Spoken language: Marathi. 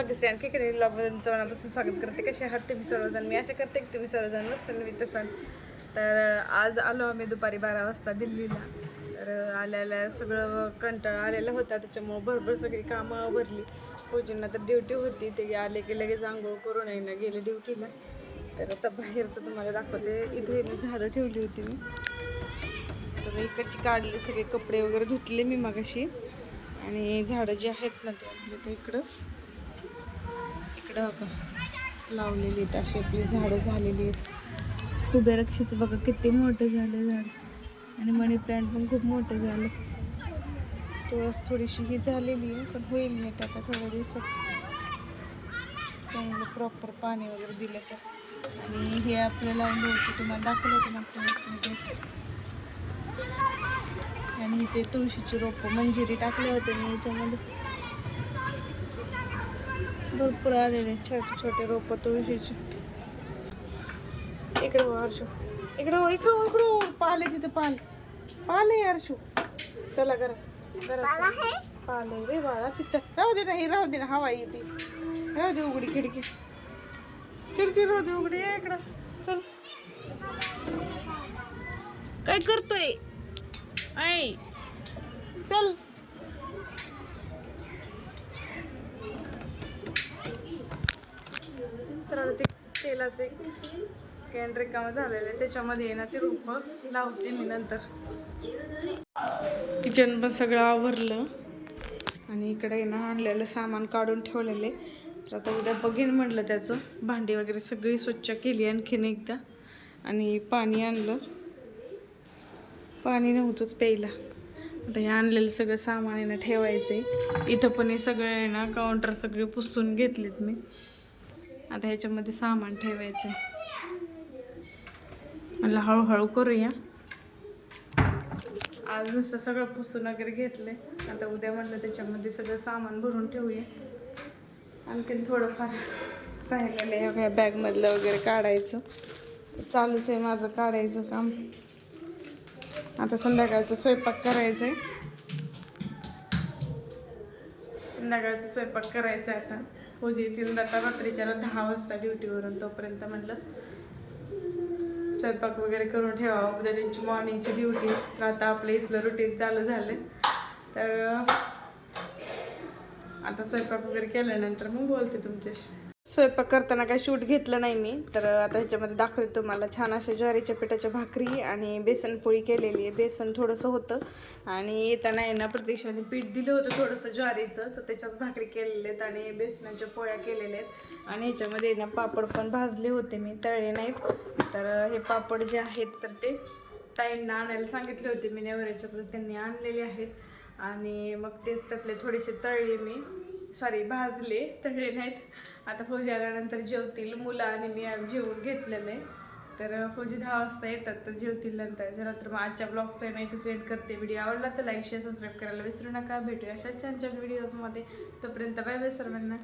भाग्यश्री आणखी कडे ब्लॉगमध्ये मनापासून स्वागत करते. कसे आहात तुम्ही सर्वजण? मी आशा करते की तुम्ही सर्वजण मस्त नवीन तसाल. तर आज आलो आम्ही दुपारी 12 वाजता दिल्लीला. तर आल्याला सगळं कंटाळा आलेला होता, त्याच्यामुळं भरभर सगळी कामं आवरली. पूजींना तर ड्युटी होती, ते आले की लगेच आंघोळ करून आहे गेले ड्युटीला. तर आता बाहेरचं तुम्हाला दाखवते. इथे मी झाडं ठेवली होती मी, तर इकडची काढले सगळे कपडे वगैरे धुतले मी मगाशी. आणि झाडं जी आहेत ना ते आपले ते इकडं बघा लावलेली आहेत, अशी आपली झाडं झालेली आहेत. कुबेरक्षीचं बघा किती मोठं झालं झाड, आणि मनी प्लांट पण खूप मोठं झालं. तुळस थोडीशी ही झालेली आहे, पण होईल नीट आता थोड्या दिवसात, चांगलं प्रॉपर पाणी वगैरे दिलं तर. आणि हे आपलं लावलं होतं, तुम्हाला दाखवलं होतं मागच्या वेळेसमध्ये. आणि इथे तुळशीची रोपं मंजिरी टाकले होते मी याच्यामध्ये, भरपूर आलेले छोटे छोटे रोपं तुळशीचे. इकडे हो हर्षू, इकडे हो इकडे हो इकडे हो, पाले तिथे पाले हर्षू, चला घरात पाले रे बाळा, तिथं राहू दे नाही, राहू दे ना, हवा येते, राहू दे उघडी खिडकी राहू दे उघडी. इकडं चल, काय करतोय ऐ, चल. तर ते तेलाचे कॅन रिकामं झालेलं आहे, त्याच्यामध्ये ना ते रोपं लावते मी नंतर. किचन पण सगळं आवरलं, आणि इकडे ना आणलेलं सामान काढून ठेवलेले. तर आता उद्या बघेन म्हटलं त्याचं. भांडी वगैरे सगळी स्वच्छ केली आणखीन एकदा, आणि पाणी आणलं, पाणी नव्हतंच प्यायला. आता हे आणलेलं सगळं सामान आहे ना ठेवायचं आहे. इथं पण हे सगळं आहे ना काउंटर सगळे पुसून घेतलेत मी. आता ह्याच्यामध्ये सामान ठेवायचं आहे. मला हळूहळू करूया. आज नुसतं सगळं पुसून वगैरे घेतले, आता उद्या म्हटलं त्याच्यामध्ये सगळं सामान भरून ठेवूया. आणखीन थोडंफार राहिलेलं आहे ह्या बॅगमधलं वगैरे काढायचं, चालूच आहे माझं काढायचं काम. आता संध्याकाळचं स्वयंपाक करायचं आहे, संध्याकाळचं स्वयंपाक करायचं आहे. आता पूजा येतील आता रात्रीच्या 10 वाजता ड्युटीवरून, तोपर्यंत म्हटलं स्वयंपाक वगैरे करून ठेवावं, उद्या त्यांची मॉर्निंगची ड्युटी. तर आता आपलं इथलं रुटीन चालू झालं. तर आता स्वयंपाक वगैरे केल्यानंतर मग बोलते तुमच्याशी. स्वयंपाक करताना काही शूट घेतलं नाही मी, तर आता ह्याच्यामध्ये दाखवते तुम्हाला. छान अशा ज्वारीच्या पिठाच्या भाकरी आणि बेसन पोळी केलेली आहे. बेसन थोडंसं होतं, आणि येताना आहे ना प्रतीक्षाने पीठ दिलं होतं थोडंसं ज्वारीचं, तर त्याच्याच भाकरी केलेल्या आहेत आणि बेसनाच्या पोळ्या केलेल्या आहेत. आणि ह्याच्यामध्ये ना पापड पण भाजले होते मी, तळले नाहीत. तर हे पापड जे आहेत तर ते ताईंना आणायला सांगितले होते मी नेवऱ्याच्या, तर त्यांनी आणलेले आहेत. आणि मग तेच त्यातले थोडेसे तळले मी, भाजले, तळले नाहीत. आता फौजी आल्यानंतर जेवतील मुलं, आणि मी आज जेवून घेतलेलं आहे. तर फौजी 10 वाजता येतात, तर जेवतील नंतर. जरा तर मग आजच्या ब्लॉगचं नाही तर सेंड करते. व्हिडिओ आवडला तर लाईक शेअर सबस्क्राईब करायला विसरू नका. भेटूया अशा छान छान व्हिडिओजमध्ये. तोपर्यंत बाय बाय सर्वांना.